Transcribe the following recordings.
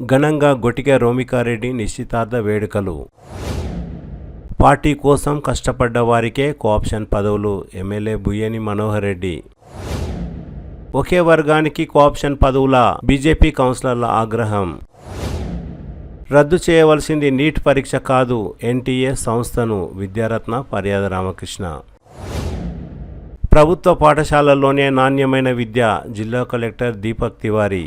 ఘనంగా గొటిక రోమికారెడ్డి నిశ్చితార్థ వేడుకలు. పార్టీ కోసం కష్టపడ్డ వారికే కోఆప్షన్ పదవులు. ఎమ్మెల్యే బుయ్యని మనోహర్ రెడ్డి. ఒకే వర్గానికి కోఆప్షన్ పదవుల బీజేపీ కౌన్సిలర్ల ఆగ్రహం. రద్దు చేయవలసింది నీట్ పరీక్ష కాదు, ఎన్టీఏ సంస్థను. విద్యారత్న పర్యాద రామకృష్ణ. ప్రభుత్వ పాఠశాలల్లోనే నాణ్యమైన విద్య. జిల్లా కలెక్టర్ దీపక్ తివారీ.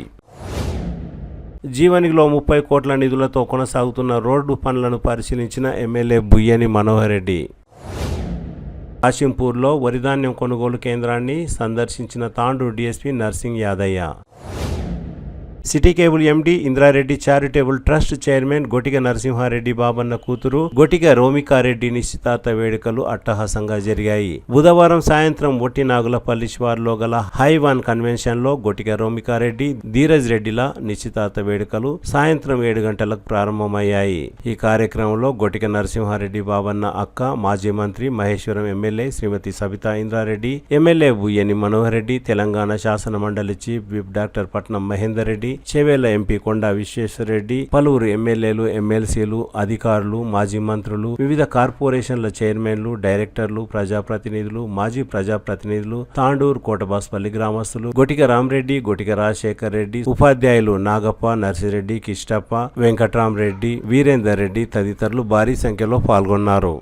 జీవనిలో 30 కోట్ల నిధులతో కొనసాగుతున్న రోడ్డు పనులను పరిశీలించిన ఎమ్మెల్యే బుయ్యని మనోహర్ రెడ్డి. కాశింపూర్లో వరిధాన్యం కొనుగోలు కేంద్రాన్ని సందర్శించిన Tandur DSP Narsing Yadaiah. City cable MD Indra Reddy charitable trust chairman Gotika Narasimha Reddy Babanna కూతురు గొటిక రోమికారెడ్డి నిశ్చితార్థ వేడుకలు అట్టహాసంగా జరిగాయి. బుధవారం సాయంత్రం ఒట్టినాగులపల్లి శివారులో గల హై1 కన్వెన్షన్ లో గొటిక రోమికారెడ్డి ధీరజ్ రెడ్డిల నిశ్చితార్థ వేడుకలు సాయంత్రం 7 గంటలకు ప్రారంభమయ్యాయి. ఈ కార్యక్రమంలో గొటిక నరసింహారెడ్డి బాబన్న అక్క, మాజీ మంత్రి మహేశ్వరం ఎమ్మెల్యే శ్రీమతి సబితా ఇంద్రారెడ్డి, ఎమ్మెల్యే బుయ్యని మనోహర్ రెడ్డి, తెలంగాణ శాసన మండలి చీఫ్ విప్ డాక్టర్ పట్నం మహేందర్ రెడ్డి, చేవేళ్ల ఎంపీ కొండా విశ్వేశ్వరరెడ్డి, పలువురు ఎమ్మెల్యేలు, ఎమ్మెల్సీలు, అధికారులు, మాజీ మంత్రులు, వివిధ కార్పొరేషన్ల చైర్మన్లు, డైరెక్టర్లు, ప్రజాప్రతినిధులు, మాజీ ప్రజాప్రతినిధులు, తాండూరు కోటబాస్పల్లి గ్రామస్తులు, గొటిక రామరెడ్డి, గొటిక రాజశేఖర్ రెడ్డి, ఉపాధ్యాయులు నాగప్ప, నర్సిరెడ్డి, కిష్టప్ప, వెంకట్రామరెడ్డి, వీరేందర్ రెడ్డి తదితరులు భారీ సంఖ్యలో పాల్గొన్నారు.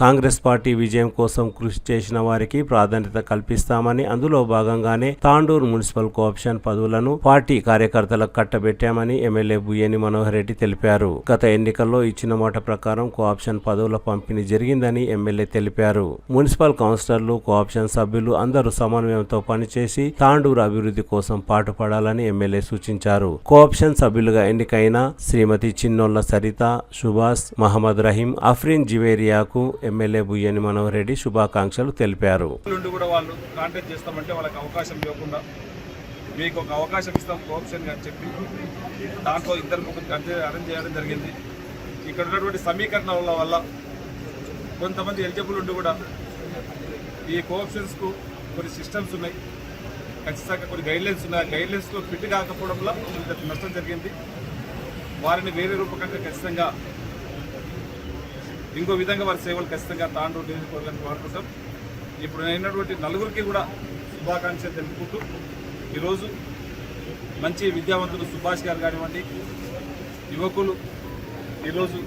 కాంగ్రెస్ పార్టీ విజయం కోసం కృషి చేసిన వారికి ప్రాధాన్యత కల్పిస్తామని, అందులో భాగంగానే తాండూరు మున్సిపల్ కోఆప్షన్ పదవులను పార్టీ కార్యకర్తలకు కట్టబెట్టామని ఎమ్మెల్యే బుయ్యని మనోహర్ రెడ్డి తెలిపారు. గత ఎన్నికల్లో ఇచ్చిన మాట ప్రకారం కోఆప్షన్ పదవుల పంపిణీ జరిగిందని ఎమ్మెల్యే తెలిపారు. మున్సిపల్ కౌన్సిలర్లు, కోఆప్షన్ సభ్యులు అందరూ సమన్వయంతో పనిచేసి తాండూరు అభివృద్ధి కోసం పాటుపడాలని ఎమ్మెల్యే సూచించారు. కోఆప్షన్ సభ్యులుగా ఎన్నికైన శ్రీమతి చిన్నోళ్ల సరిత, సుభాష్, మహమ్మద్ రహీం, అఫ్రీన్ జివేరియాకు ఎమ్మెల్యే బుయ్యని మనోహర్ రెడ్డి శుభాకాంక్షలు తెలిపారు. వాళ్ళు కాంటాక్ట్ చేస్తామంటే వాళ్ళకి అవకాశం ఇవ్వకుండా మీకు ఒక అవకాశం ఇస్తాం కోఆప్షన్ అని చెప్పి దాంట్లో ఇద్దరు ముగ్గురు అరేంజ్ చేయడం జరిగింది. ఇక్కడ ఉన్నటువంటి సమీకరణల వల్ల కొంతమంది ఎలిజిబుల్ ఉండి కూడా ఈ కోఆప్షన్స్కు కొన్ని సిస్టమ్స్ ఉన్నాయి, ఖచ్చితంగా కొన్ని గైడ్లైన్స్ ఉన్నాయి. గైడ్లైన్స్లో ఫిట్ కాకపోవడంలో నష్టం జరిగింది. వారిని వేరే రూపకంగా ఖచ్చితంగా ఇంకో విధంగా వారి సేవలు ఖచ్చితంగా తాండూరు నియోజకవర్గానికి వాడుకుంటాం. ఇప్పుడు అయినటువంటి నలుగురికి కూడా శుభాకాంక్షలు తెలుపుకుంటూ ఈరోజు మంచి విద్యావంతులు సుభాష్ గారు కానివ్వండి, యువకులు ఈరోజు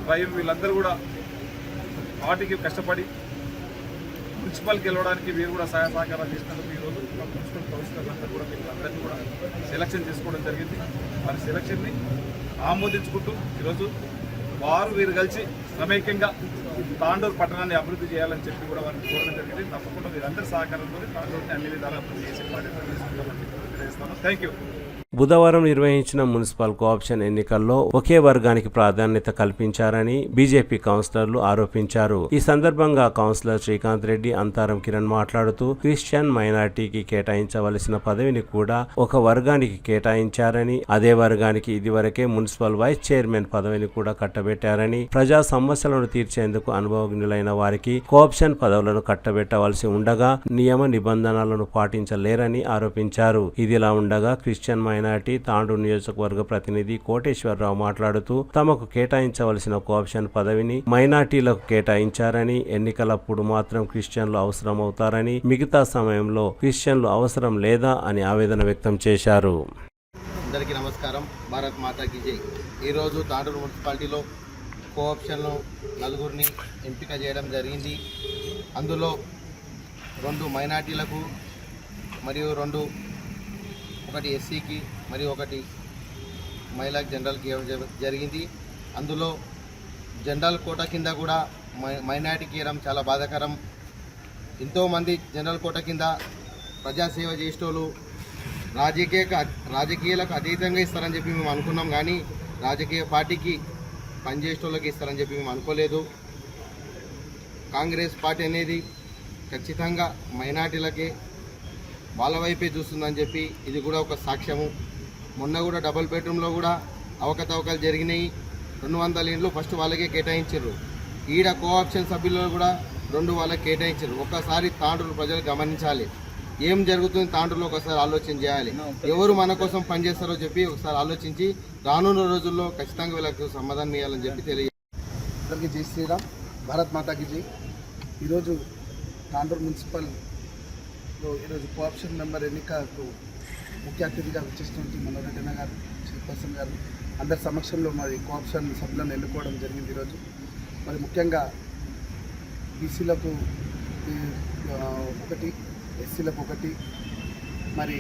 డ్రైవర్ వీళ్ళందరూ కూడా పార్టీకి కష్టపడి మున్సిపల్కి గెలవడానికి వీరు కూడా సహాయ సహకారాలు చేసినందుకు ఈరోజు మున్సిపల్ కౌన్సిలర్లందరూ కూడా వీళ్ళందరినీ కూడా సెలక్షన్ చేసుకోవడం జరిగింది. వారి సెలక్షన్ని ఆమోదించుకుంటూ ఈరోజు వీరు కలిసి సమైక్యంగా తాండూరు పట్టణాన్ని అభివృద్ధి చేయాలని చెప్పి కూడా వారిని కోరడం జరిగింది. తప్పకుండా వీరందరి సహకారంతో తాండూరుని అన్ని విధాలా అభివృద్ధి చేసే బాధ్యత తీసుకుంటామని తెలియజేస్తాను. Thank you. బుధవారం నిర్వహించిన మున్సిపల్ కోఆప్షన్ ఎన్నికల్లో ఒకే వర్గానికి ప్రాధాన్యత కల్పించారని బీజేపీ కౌన్సిలర్లు ఆరోపించారు. ఈ సందర్భంగా కౌన్సిలర్ శ్రీకాంత్ రెడ్డి, అంతారం కిరణ్ మాట్లాడుతూ క్రిస్టియన్ మైనార్టీకి కేటాయించవలసిన పదవిని కూడా ఒక వర్గానికి కేటాయించారని, అదే వర్గానికి ఇదివరకే మున్సిపల్ వైస్ చైర్మన్ పదవిని కూడా కట్టబెట్టారని, ప్రజా సమస్యలను తీర్చేందుకు అనుభవజ్ఞులైన వారికి కోఆప్షన్ పదవులను కట్టబెట్టవలసి ఉండగా నియమ నిబంధనలను పాటించలేరని ఆరోపించారు. ఇదిలా ఉండగా క్రిస్టియన్ మైనార్టీ తాండూరు నియోజకవర్గ ప్రతినిధి కోటేశ్వరరావు మాట్లాడుతూ తమకు కేటాయించవలసిన కోఆప్షన్ పదవిని మైనార్టీలకు కేటాయించారని, ఎన్నికలప్పుడు మాత్రం క్రిస్టియన్లు అవసరమవుతారని, మిగతా సమయంలో క్రిస్టియన్లు అవసరం లేదా అని ఆవేదన వ్యక్తం చేశారు. అందరికీ నమస్కారం. భారత్ మాతాకి జై. ఈరోజు తాండూరు మున్సిపాలిటీలో కోఆప్షన్లో నలుగురిని ఎంపిక చేయడం జరిగింది. అందులో 2 మైనార్టీలకు మరియు ఒకటి ఎస్సీకి మరియు ఒకటి మహిళా జనరల్కి ఇవ్వడం జరిగింది. అందులో జనరల్ కోటా కింద కూడా మైనార్టీకి ఇవ్వడం చాలా బాధాకరం. ఎంతోమంది జనరల్ కోటా కింద ప్రజాసేవ చేసేటోళ్ళు రాజకీయాలకు అతీతంగా ఇస్తారని చెప్పి మేము అనుకున్నాం, కానీ రాజకీయ పార్టీకి పనిచేసేటోళ్ళకి ఇస్తారని చెప్పి మేము అనుకోలేదు. కాంగ్రెస్ పార్టీ అనేది ఖచ్చితంగా మైనార్టీలకే వాళ్ళ వైపే చూస్తుందని చెప్పి ఇది కూడా ఒక సాక్ష్యము. మొన్న కూడా డబుల్ బెడ్రూమ్లో కూడా అవకతవకలు జరిగినాయి. 200 ఇండ్లు ఫస్ట్ వాళ్ళకే కేటాయించారు. ఈడ కోఆప్షన్ సభ్యులు కూడా 2 వాళ్ళకి కేటాయించారు. ఒక్కసారి తాండ్రులు ప్రజలు గమనించాలి, ఏం జరుగుతుంది తాండ్రులో ఒకసారి ఆలోచన చేయాలి. ఎవరు మన కోసం పనిచేస్తారో చెప్పి ఒకసారి ఆలోచించి రానున్న రోజుల్లో ఖచ్చితంగా వీళ్ళకి సమాధానం ఇవ్వాలని చెప్పి అందరికీ జై శ్రీరామ్, భారత్ మాతాకి జై. ఈరోజు తాండూరు మున్సిపల్లో ఈరోజు కోఆప్షన్ మెంబర్ ఎన్నికకు ముఖ్య అతిథిగా వచ్చేసినటువంటి మనోహర్ రెడ్డి గారు, చైర్పర్సన్ గారు అందరి సమక్షంలో మరి కోఆప్షన్ సభ్యులను ఎన్నుకోవడం జరిగింది. ఈరోజు మరి ముఖ్యంగా బీసీలకు 1, ఎస్సీలకు 1, మరి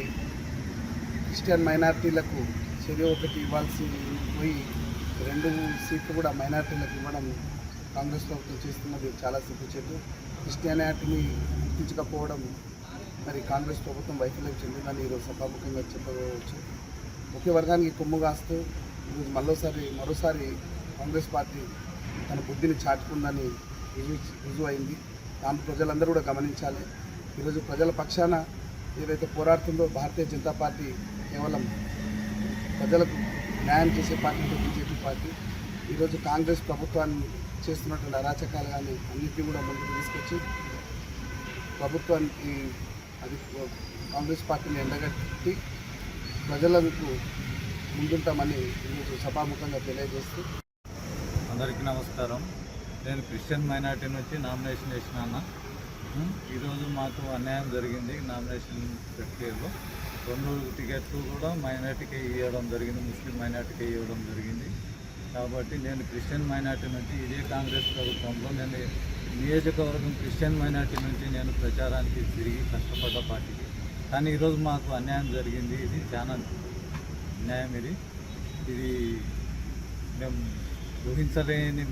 క్రిస్టియన్ మైనారిటీలకు చెరి 1 ఇవ్వాల్సి పోయి 2 సీట్లు కూడా మైనారిటీలకు ఇవ్వడం కాంగ్రెస్ ప్రభుత్వం చేస్తున్నది చాలా సిగ్గుచేటు. క్రిస్టియానిటీని గుర్తించకపోవడం మరి కాంగ్రెస్ ప్రభుత్వం వైఫల్యం చెందిందని ఈరోజు సభాముఖంగా చెప్పవచ్చు. ఒకే వర్గానికి కొమ్ము కాస్తూ ఈరోజు మరోసారి కాంగ్రెస్ పార్టీ తన బుద్ధిని చాటుకుందని రుజువు అయింది. దాంట్లో ప్రజలందరూ కూడా గమనించాలి. ఈరోజు ప్రజల పక్షాన ఏదైతే పోరాడుతుందో భారతీయ జనతా పార్టీ కేవలం ప్రజలకు న్యాయం చేసే పార్టీ బీజేపీ పార్టీ ఈరోజు కాంగ్రెస్ ప్రభుత్వాన్ని చేస్తున్నటువంటి అరాచకాలు కానీ అన్నింటినీ కూడా ముందుకు తీసుకొచ్చి ప్రభుత్వానికి అది కాంగ్రెస్ పార్టీని ఎండగట్టి ప్రజలకు ముందుంటామని ఈరోజు సభాముఖంగా తెలియజేస్తూ. అందరికీ నమస్కారం. నేను క్రిస్టియన్ మైనార్టీ నుంచి నామినేషన్ వేసినాను. ఈరోజు మాకు అన్యాయం జరిగింది. నామినేషన్ ప్రక్రియలో 2 టికెట్లు కూడా మైనార్టీకి ఇవ్వడం జరిగింది, ముస్లిం మైనార్టీకి ఇవ్వడం జరిగింది. కాబట్టి నేను క్రిస్టియన్ మైనార్టీ నుంచి ఇదే కాంగ్రెస్ ప్రభుత్వంలో నేను నియోజకవర్గం క్రిస్టియన్ మైనార్టీ నుంచి నేను ప్రచారానికి తిరిగి కష్టపడ్డ పార్టీకి. కానీ ఈరోజు మాకు అన్యాయం జరిగింది. ఇది చాలా అన్యాయం. ఇది మేము ఊహించలేని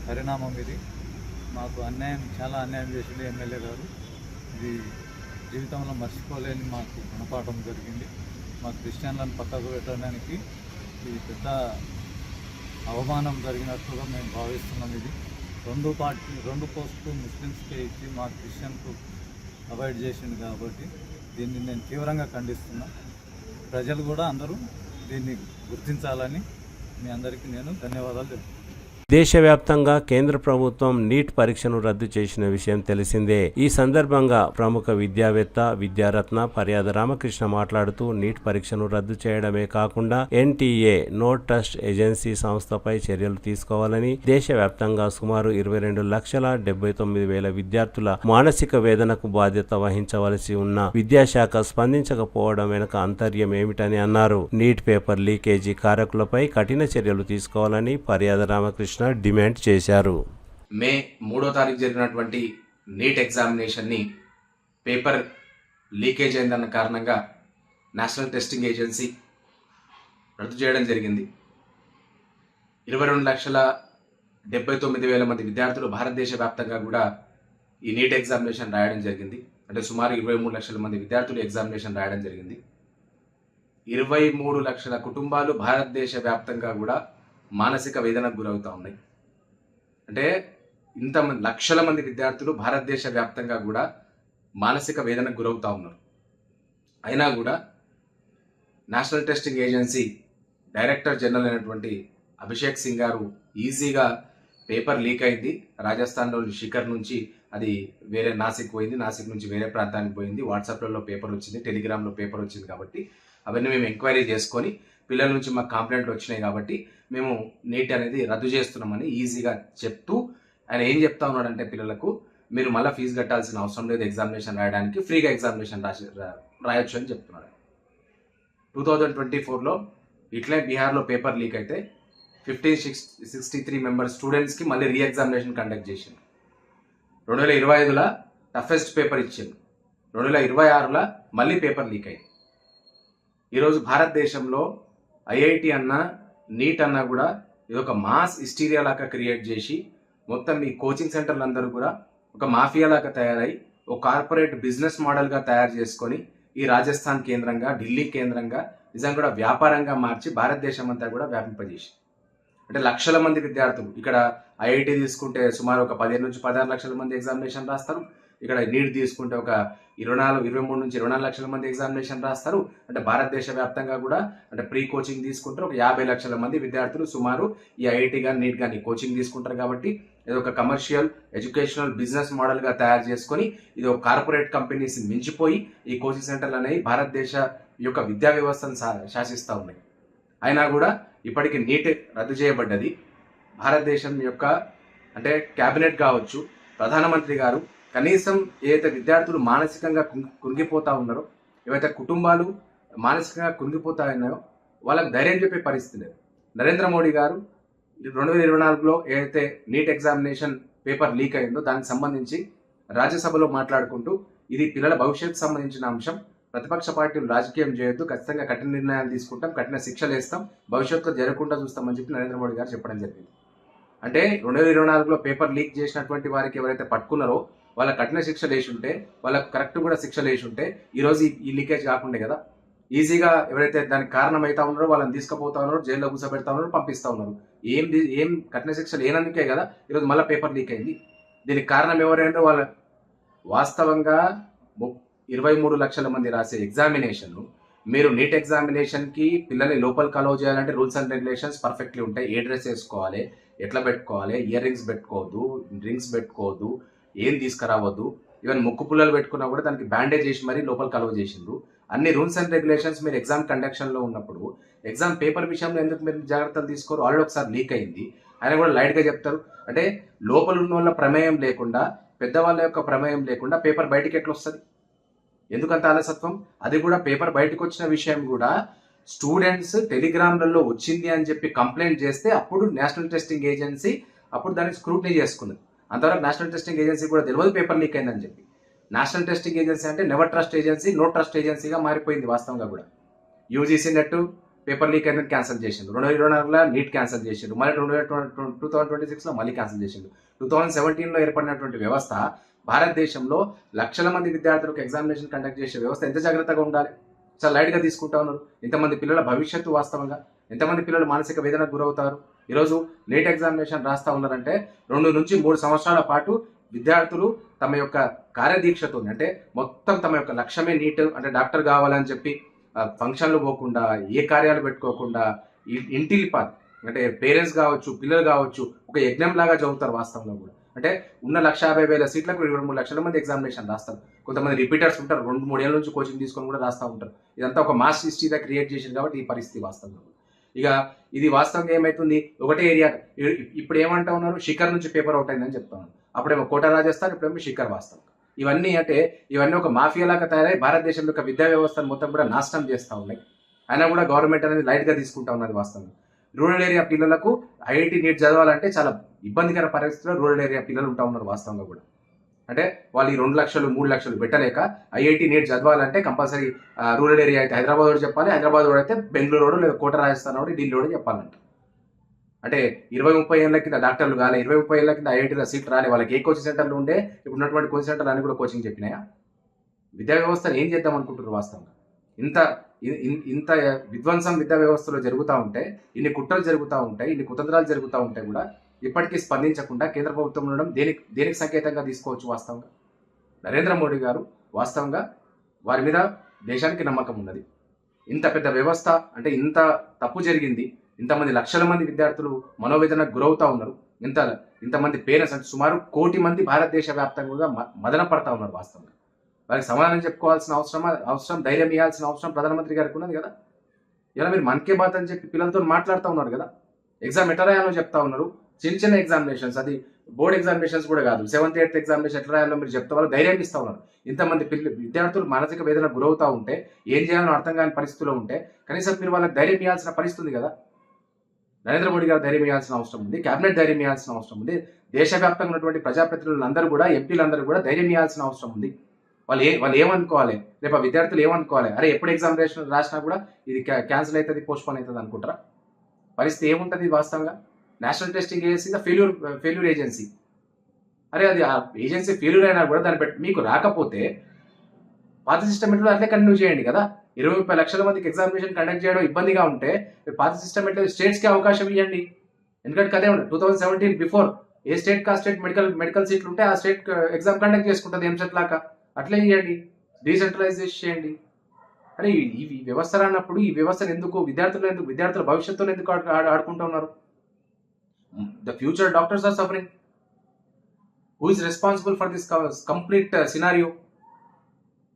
పరిణామం. ఇది మాకు చాలా అన్యాయం చేసింది ఎమ్మెల్యే గారు. ఇది జీవితంలో మర్చిపోలేని మాకు గుణపాఠం జరిగింది. మా క్రిస్టియన్లను పక్కకు పెట్టడానికి ఇది పెద్ద అవమానం జరిగినట్టుగా మేము భావిస్తున్నాం. ఇది 2 పోస్టులు ముస్లిమ్స్కే ఇచ్చి మా క్రిస్టియన్కు అవాయిడ్ చేసింది. కాబట్టి దీన్ని నేను తీవ్రంగా ఖండిస్తున్నా. ప్రజలు కూడా అందరూ దీన్ని గుర్తించాలని మీ అందరికీ నేను ధన్యవాదాలు తెలుపుతున్నాను. దేశవ్యాప్తంగా కేంద్ర ప్రభుత్వం నీట్ పరీక్షను రద్దు చేసిన విషయం తెలిసిందే. ఈ సందర్భంగా ప్రముఖ విద్యావేత్త విద్యారత్న పర్యాద రామకృష్ణ మాట్లాడుతూ నీట్ పరీక్షను రద్దు చేయడమే కాకుండా NTA నో ట్రస్ట్ ఏజెన్సీ సంస్థపై చర్యలు తీసుకోవాలని, దేశవ్యాప్తంగా సుమారు 22,79,000 విద్యార్థుల మానసిక వేదనకు బాధ్యత వహించవలసి ఉన్న విద్యాశాఖ స్పందించకపోవడం వెనుక అంతర్యం ఏమిటని అన్నారు. నీట్ పేపర్ లీకేజీ కారకులపై కఠిన చర్యలు తీసుకోవాలని పర్యాద రామకృష్ణ డిమాండ్ చేశారు. మే 3వ తారీఖు జరిగినటువంటి నీట్ ఎగ్జామినేషన్ని పేపర్ లీకేజ్ అయిందన్న కారణంగా నేషనల్ టెస్టింగ్ ఏజెన్సీ రద్దు చేయడం జరిగింది. 22,79,000 మంది విద్యార్థులు భారతదేశ వ్యాప్తంగా కూడా ఈ నీట్ ఎగ్జామినేషన్ రాయడం జరిగింది. అంటే సుమారు 23 లక్షల మంది విద్యార్థులు ఎగ్జామినేషన్ రాయడం జరిగింది. 23 లక్షల కుటుంబాలు భారతదేశ వ్యాప్తంగా కూడా మానసిక వేదనకు గురవుతూ ఉన్నాయి. అంటే ఇంతమంది లక్షల మంది విద్యార్థులు భారతదేశ వ్యాప్తంగా కూడా మానసిక వేదనకు గురవుతూ ఉన్నారు. అయినా కూడా national testing agency director general అయినటువంటి అభిషేక్ సింగ్ గారు ఈజీగా పేపర్ లీక్ అయింది. రాజస్థాన్లోని శిఖర్ నుంచి అది వేరే నాసిక్ పోయింది, నాసిక్ నుంచి వేరే ప్రాంతానికి పోయింది, వాట్సాప్లలో పేపర్ వచ్చింది, టెలిగ్రామ్లో పేపర్ వచ్చింది. కాబట్టి అవన్నీ మేము ఎంక్వైరీ చేసుకొని పిల్లల నుంచి మాకు కంప్లైంట్లు వచ్చినాయి కాబట్టి మేము నీట్ అనేది రద్దు చేస్తున్నామని ఈజీగా చెప్తూ ఆయన ఏం చెప్తా ఉన్నాడంటే, పిల్లలకు మీరు మళ్ళీ ఫీజు కట్టాల్సిన అవసరం లేదు, ఎగ్జామినేషన్ రాయడానికి ఫ్రీగా ఎగ్జామినేషన్ రాయొచ్చు అని చెప్తున్నాడు. 2024లో ఇట్లే బీహార్లో పేపర్ లీక్ అయితే 1563 మెంబర్ స్టూడెంట్స్కి మళ్ళీ రీ ఎగ్జామినేషన్ కండక్ట్ చేసింది. 2025లో టఫెస్ట్ పేపర్ ఇచ్చింది. 2026లో మళ్ళీ పేపర్ లీక్ అయింది. ఈరోజు భారతదేశంలో ఐఐటి అన్నా నీట్ అన్నా కూడా ఇది ఒక మాస్ హిస్టీరియా లాగా క్రియేట్ చేసి మొత్తం ఈ కోచింగ్ సెంటర్లు అందరూ కూడా ఒక మాఫియా లాగా తయారై ఒక కార్పొరేట్ బిజినెస్ మోడల్గా తయారు చేసుకొని ఈ రాజస్థాన్ కేంద్రంగా ఢిల్లీ కేంద్రంగా నిజంగా కూడా వ్యాపారంగా మార్చి భారతదేశం అంతా కూడా వ్యాపింపజేసి, అంటే లక్షల మంది విద్యార్థులు ఇక్కడ ఐఐటి తీసుకుంటే సుమారు ఒక 15 నుంచి 16 లక్షల మంది ఎగ్జామినేషన్ రాస్తారు. ఇక్కడ నీట్ తీసుకుంటే ఒక 23 నుంచి 24 లక్షల మంది ఎగ్జామినేషన్ రాస్తారు. అంటే భారతదేశ వ్యాప్తంగా కూడా అంటే ప్రీ కోచింగ్ తీసుకుంటారు. ఒక 50 లక్షల మంది విద్యార్థులు సుమారు ఈ ఐఐటి కానీ నీట్ కానీ కోచింగ్ తీసుకుంటారు. కాబట్టి ఇది ఒక కమర్షియల్ ఎడ్యుకేషనల్ బిజినెస్ మోడల్గా తయారు చేసుకొని ఇది ఒక కార్పొరేట్ కంపెనీస్ మించిపోయి ఈ కోచింగ్ సెంటర్లు అనేవి భారతదేశ యొక్క విద్యా వ్యవస్థను శాసిస్తూ ఉన్నాయి. అయినా కూడా ఇప్పటికీ నీట్ రద్దు చేయబడ్డది. భారతదేశం యొక్క అంటే క్యాబినెట్ కావచ్చు, ప్రధానమంత్రి గారు కనీసం ఏదైతే విద్యార్థులు మానసికంగా కృంగిపోతూ ఉన్నారో, ఏవైతే కుటుంబాలు మానసికంగా కృంగిపోతా ఉన్నాయో వాళ్ళకి ధైర్యం చెప్పే పరిస్థితి లేదు. నరేంద్ర మోడీ గారు 2024లో ఏదైతే నీట్ ఎగ్జామినేషన్ పేపర్ లీక్ అయిందో దానికి సంబంధించి రాజ్యసభలో మాట్లాడుకుంటూ ఇది పిల్లల భవిష్యత్తు సంబంధించిన అంశం, ప్రతిపక్ష పార్టీలు రాజకీయం చేయొద్దు, ఖచ్చితంగా కఠిన నిర్ణయాలు తీసుకుంటాం, కఠిన శిక్షలు వేస్తాం, భవిష్యత్తులో జరగకుండా చూస్తామని చెప్పి నరేంద్ర మోడీ గారు చెప్పడం జరిగింది. అంటే 2024లో పేపర్ లీక్ చేసినటువంటి వారికి ఎవరైతే పట్టుకున్నారో వాళ్ళ కఠిన శిక్షలు వేసి ఉంటే, వాళ్ళకు కరెక్ట్ కూడా శిక్షలు వేసి ఉంటే ఈరోజు ఈ లీకేజ్ కాకుండా కదా. ఈజీగా ఎవరైతే దానికి కారణం అవుతా ఉన్నారో వాళ్ళని తీసుకుపోతా ఉన్నారు, జైల్లో కూర్చోబెడతా ఉన్నారు, పంపిస్తూ ఉన్నారు. ఏం కఠిన శిక్షలు ఏనందుకే కదా ఈరోజు మళ్ళీ పేపర్ లీక్ అయింది. దీనికి కారణం ఎవరైనా వాళ్ళ వాస్తవంగా 23 లక్షల మంది రాసే ఎగ్జామినేషన్, మీరు నీట్ ఎగ్జామినేషన్కి పిల్లల్ని లోపలికి అలౌ చేయాలంటే రూల్స్ అండ్ రెగ్యులేషన్స్ పర్ఫెక్ట్లీ ఉంటాయి. ఏ డ్రెస్ వేసుకోవాలి, ఎట్లా పెట్టుకోవాలి, ఇయర్ రింగ్స్ పెట్టుకోవద్దు, రింగ్స్ పెట్టుకోవద్దు, ఏం తీసుకురావద్దు, ఈవెన్ ముక్కు పుల్లలు పెట్టుకున్నా కూడా దానికి బ్యాండేజ్ చేసి మరీ లోపలికి అలౌ చేసిండ్రు. అన్ని రూల్స్ అండ్ రెగ్యులేషన్స్ మీరు ఎగ్జామ్ కండక్షన్లో ఉన్నప్పుడు ఎగ్జామ్ పేపర్ విషయంలో ఎందుకు మీరు జాగ్రత్తలు తీసుకోరు? ఆల్రెడీ ఒకసారి లీక్ అయింది, ఆయన కూడా లైట్గా చెప్తారు. అంటే లోపల ఉన్న వాళ్ళ ప్రమేయం లేకుండా, పెద్దవాళ్ళ యొక్క ప్రమేయం లేకుండా పేపర్ బయటికి ఎట్లా వస్తుంది? ఎందుకంత అలసత్వం? అది కూడా పేపర్ బయటకు వచ్చిన విషయం కూడా స్టూడెంట్స్ టెలిగ్రామ్లలో వచ్చింది అని చెప్పి కంప్లైంట్ చేస్తే అప్పుడు నేషనల్ టెస్టింగ్ ఏజెన్సీ అప్పుడు దాన్ని స్క్రూటినీ చేసుకున్నది. అంతవరకు నేషనల్ టెస్టింగ్ ఏజెన్సీ కూడా తెలియదు పేపర్ లీక్ అయిందని చెప్పి. నేషనల్ టెస్టింగ్ ఏజెన్సీ అంటే never trust agency, no trust ఏజెన్సీగా మారిపోయింది వాస్తవంగా కూడా. యూజీసీ నెట్ పేపర్ లీక్ అయిందని క్యాన్సిల్ చేసిండు, 2024లో నీట్ క్యాన్సిల్ చేసిండు, మళ్ళీ 2026లో మళ్ళీ క్యాన్సిల్ చేసిండు. 2017లో ఏర్పడినటువంటి వ్యవస్థ భారతదేశంలో లక్షల మంది విద్యార్థులకు ఎగ్జామినేషన్ కండక్ట్ చేసే వ్యవస్థ ఎంత జాగ్రత్తగా ఉండాలి? చాలా లైట్గా తీసుకుంటా ఉన్నారు. ఇంతమంది పిల్లల భవిష్యత్తు వాస్తవంగా ఎంతమంది పిల్లలు మానసిక వేదనకు గురవుతారు? ఈరోజు నీట్ ఎగ్జామినేషన్ రాస్తూ ఉన్నారంటే 2 నుంచి 3 సంవత్సరాల పాటు విద్యార్థులు తమ యొక్క కార్యదీక్షతో, అంటే మొత్తం తమ యొక్క లక్ష్యమే నీట్, అంటే డాక్టర్ కావాలని చెప్పి ఫంక్షన్లు పోకుండా, ఏ కార్యాలు పెట్టుకోకుండా, ఇంటిల్లిపాది అంటే పేరెంట్స్ కావచ్చు, పిల్లలు కావచ్చు, ఒక యజ్ఞం లాగా చదువుతారు వాస్తవంగా కూడా. అంటే ఉన్న 150,000 సీట్లకు 23 లక్షల మంది ఎగ్జామినేషన్ రాస్తారు. కొంతమంది రిపీటర్స్ ఉంటారు, 2-3 ఏళ్ళ నుంచి కోచింగ్ తీసుకొని కూడా రాస్తూ ఉంటారు. ఇదంతా ఒక మాస్ హిస్టరీగా క్రియేట్ చేసింది కాబట్టి ఈ పరిస్థితి వాస్తవంగా. ఇక ఇది వాస్తవంగా ఏమవుతుంది, ఒకటే ఏరియా ఇప్పుడు ఏమంటా ఉన్నారు, శిఖర్ నుంచి పేపర్ అవుట్ అయిందని చెప్తాను. అప్పుడేమో కోట రాజస్థాన్, ఇప్పుడేమో శిఖర్ వాస్తవం. ఇవన్నీ ఒక మాఫియాలాగా తయారై భారతదేశం యొక్క విద్యా వ్యవస్థను మొత్తం కూడా నాశనం చేస్తూ ఉన్నాయి. అయినా కూడా గవర్నమెంట్ అనేది లైట్గా తీసుకుంటా ఉన్నది వాస్తవం. రూరల్ ఏరియా పిల్లలకు ఐఐటి నీట్ చదవాలంటే చాలా ఇబ్బందికర పరిస్థితుల్లో రూరల్ ఏరియా పిల్లలు ఉంటా ఉన్నారు వాస్తవంగా కూడా. అంటే వాళ్ళు ఈ 2 లక్షలు 3 లక్షలు పెట్టలేక ఐఐటి నీట్ చదవాలంటే కంపల్సరీ రూరల్ ఏరియా అయితే హైదరాబాద్ వాడు చెప్పాలి, హైదరాబాద్ వాడు అయితే బెంగళూరు వాడు లేదా కోట రాజస్థాన్ వాడు ఢిల్లీ వాడు చెప్పాలంట. అంటే 20-30 ఏళ్ళ కింద డాక్టర్లు కాలే, 20-30 ఏళ్ళ కింద ఐఐటీలో సీట్ రాలే, వాళ్ళకి ఏ కోచింగ్ సెంటర్లు ఉండే, ఇప్పుడు ఉన్నటువంటి కోచింగ్ సెంటర్లు అన్ని కూడా కోచింగ్ చెప్పినాయా? విద్యా వ్యవస్థను ఏం చేద్దాం అనుకుంటున్నారు వాస్తవంగా? ఇంత విధ్వంసం విద్యా వ్యవస్థలో జరుగుతూ ఉంటే, ఇన్ని కుట్రలు జరుగుతూ ఉంటాయి, ఇన్ని కుతంత్రాలు జరుగుతూ ఉంటాయి కూడా ఇప్పటికీ స్పందించకుండా కేంద్ర ప్రభుత్వం ఉండడం దేనికి సంకేతంగా తీసుకోవచ్చు వాస్తవంగా? నరేంద్ర మోడీ గారు వాస్తవంగా వారి మీద దేశానికి నమ్మకం ఉన్నది. ఇంత పెద్ద వ్యవస్థ అంటే ఇంత తప్పు జరిగింది, ఇంతమంది లక్షల మంది విద్యార్థులు మనోవేదనకు గురవుతూ ఉన్నారు, ఇంతమంది పేరెంట్స్ అంటే సుమారు 1 కోటి మంది భారతదేశ వ్యాప్తంగా మదన పడతా ఉన్నారు వాస్తవంగా. వారికి సమాధానం చెప్పుకోవాల్సిన అవసరం ధైర్యం ఇవ్వాల్సిన అవసరం ప్రధానమంత్రి గారికి ఉన్నది కదా. ఇలా మీరు మన్ కీ బాత్ అని చెప్పి పిల్లలతో మాట్లాడుతూ ఉన్నారు కదా, ఎగ్జామ్ ఎట్లా రాయాలో చెప్తా ఉన్నారు. చిన్న ఎగ్జామినేషన్స్, అది బోర్డ్ ఎగ్జామినేషన్స్ కూడా కాదు, 7th 8th ఎగ్జామినేషన్ ఎట్లా రాయాలో మీరు చెప్తా వాళ్ళు ధైర్యం ఇస్తూ ఉన్నారు. ఇంతమంది విద్యార్థులు మానసిక వేదన గురవుతూ ఉంటే, ఏం చేయాలో అర్థం కాని పరిస్థితిలో ఉంటే కనీసం మీరు వాళ్ళకి ధైర్యం ఇవ్వాల్సిన పరిస్థితి కదా. నరేంద్ర మోడీ గారు ధైర్యం ఇవ్వాల్సిన అవసరం ఉంది, కేబినెట్ ధైర్యం ఇవ్వాల్సిన అవసరం ఉంది, దేశవ్యాప్తంగా ఉన్నటువంటి ప్రజాప్రతినిధులందరూ కూడా, ఎంపీలందరూ కూడా ధైర్యం ఇవ్వాల్సిన అవసరం ఉంది. వాళ్ళు ఏమనుకోవాలి, రేపు ఆ విద్యార్థులు ఏమనుకోవాలి, అరే ఎప్పుడు ఎగ్జామినేషన్ రాసినా కూడా ఇది క్యాన్సిల్ అవుతుంది, పోస్ట్పోన్ అవుతుంది అనుకుంటారా? పరిస్థితి ఏముంటుంది వాస్తవంగా? National testing agency failure agency. అరే అది ఆ ఏజెన్సీ ఫెయిల్యూర్ అయినా కూడా దాన్ని మీకు రాకపోతే పాత సిస్టమేట్లో అట్లే కంటిన్యూ చేయండి కదా. 20-30 లక్షల మందికి ఎగ్జామినేషన్ కండక్ట్ చేయడం ఇబ్బందిగా ఉంటే పాత సిస్టమేట్లో స్టేట్స్కి అవకాశం ఇవ్వండి. ఎందుకంటే కదే ఉండదు, 2017 బిఫోర్ ఏ స్టేట్కి ఆ స్టేట్ మెడికల్ సీట్లు ఉంటే ఆ స్టేట్ ఎగ్జామ్ కండక్ట్ చేసుకుంటుంది ఎంసెట్ లాగా. అట్లే చేయండి, డీసెంట్రలైజ్ చేయండి. అరే ఈ వ్యవస్థ అన్నప్పుడు ఈ వ్యవస్థను ఎందుకు విద్యార్థుల భవిష్యత్తులో ఎందుకు ఆడుకుంటూ ఉన్నారు? The future doctors are suffering. Who is responsible for this complete scenario?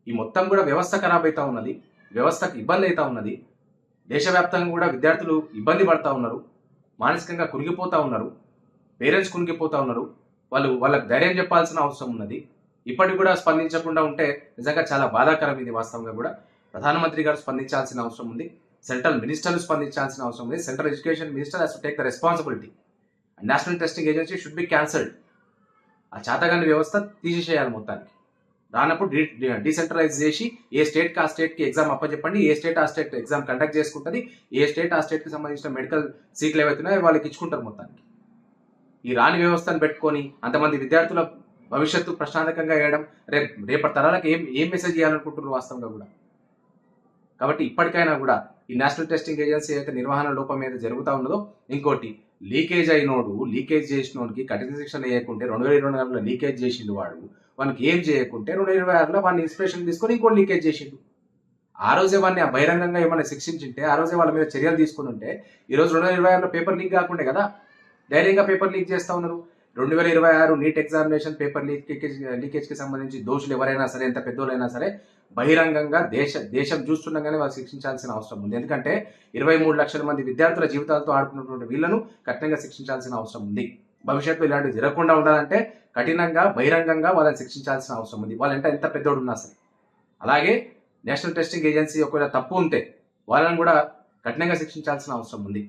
ఈ మొత్తం కూడా వ్యవస్థ ఖరాబ్ అవుతా ఉన్నది, వ్యవస్థకు ఇబ్బంది అవుతా ఉన్నది. దేశవ్యాప్తంగా కూడా విద్యార్థులు ఇబ్బంది పడతా ఉన్నారు, మానసికంగా కురిగిపోతూ ఉన్నారు, పేరెంట్స్ కురిగిపోతూ ఉన్నారు. వాళ్ళకి ధైర్యం చెప్పాల్సిన అవసరం ఉన్నది. ఇప్పటికి కూడా స్పందించకుండా ఉంటే నిజంగా చాలా బాధాకరం. ఇది వాస్తవంగా కూడా ప్రధానమంత్రి గారు స్పందించాల్సిన అవసరం ఉంది, సెంట్రల్ మినిస్టర్లు స్పందించాల్సిన అవసరం ఉంది. Central education minister has to take the responsibility. National testing agency should be cancelled. ఆ చేతగాని వ్యవస్థ తీసేసేయాలి మొత్తానికి. రానప్పుడు డీసెంట్రలైజ్ చేసి ఏ స్టేట్కి ఆ స్టేట్కి ఎగ్జామ్ అప్పచెప్పండి, ఏ స్టేట్ ఆ స్టేట్ ఎగ్జామ్ కండక్ట్ చేసుకుంటుంది, ఏ స్టేట్ ఆ స్టేట్కి సంబంధించిన మెడికల్ సీట్లు ఏవైతున్నాయో వాళ్ళకి ఇచ్చుకుంటారు మొత్తానికి. ఈ రాని వ్యవస్థను పెట్టుకొని అంతమంది విద్యార్థుల భవిష్యత్తు ప్రశాంతకంగా వేయడం రేపటి తరాలకు ఏం మెసేజ్ చేయాలనుకుంటున్నారు వాస్తవంగా కూడా. కాబట్టి ఇప్పటికైనా కూడా ఈ నేషనల్ టెస్టింగ్ ఏజెన్సీ అయితే నిర్వహణ లోపం మీద జరుగుతూ ఉన్నదో, ఇంకోటి లీకేజ్ చేసినోడికి కఠిన శిక్షణ వేయకుంటే 2024లో లీకేజ్ చేసిండు వానికి ఏం చేయకుంటే 2026లో వాడిని ఇన్స్పిరేషన్ తీసుకొని ఇంకోటి లీకేజ్ చేసిండు. ఆ రోజే వాడిని బహిరంగంగా ఏమైనా శిక్షించింటే, ఆ రోజే వాళ్ళ మీద చర్యలు తీసుకుని ఉంటే ఈరోజు 2026లో పేపర్ లీక్ కాకుండే కదా. ధైర్యంగా పేపర్ లీక్ చేస్తూ ఉన్నారు. 2026 నీట్ ఎగ్జామినేషన్ పేపర్ లీకేజ్కి సంబంధించి దోషులు ఎవరైనా సరే, ఎంత పెద్దోళ్ళైనా సరే, బహిరంగంగా దేశం చూస్తుండగానే వాళ్ళు శిక్షించాల్సిన అవసరం ఉంది. ఎందుకంటే 23 లక్షల మంది విద్యార్థుల జీవితాలతో ఆడుకున్నటువంటి వీళ్ళను కఠినంగా శిక్షించాల్సిన అవసరం ఉంది. భవిష్యత్తులో ఇలాంటివి జరగకుండా ఉండాలంటే కఠినంగా బహిరంగంగా వాళ్ళని శిక్షించాల్సిన అవసరం ఉంది, వాళ్ళంటే ఎంత పెద్దోడు ఉన్నా సరే. అలాగే నేషనల్ టెస్టింగ్ ఏజెన్సీ ఒకవేళ తప్పు ఉంటే వాళ్ళని కూడా కఠినంగా శిక్షించాల్సిన అవసరం ఉంది.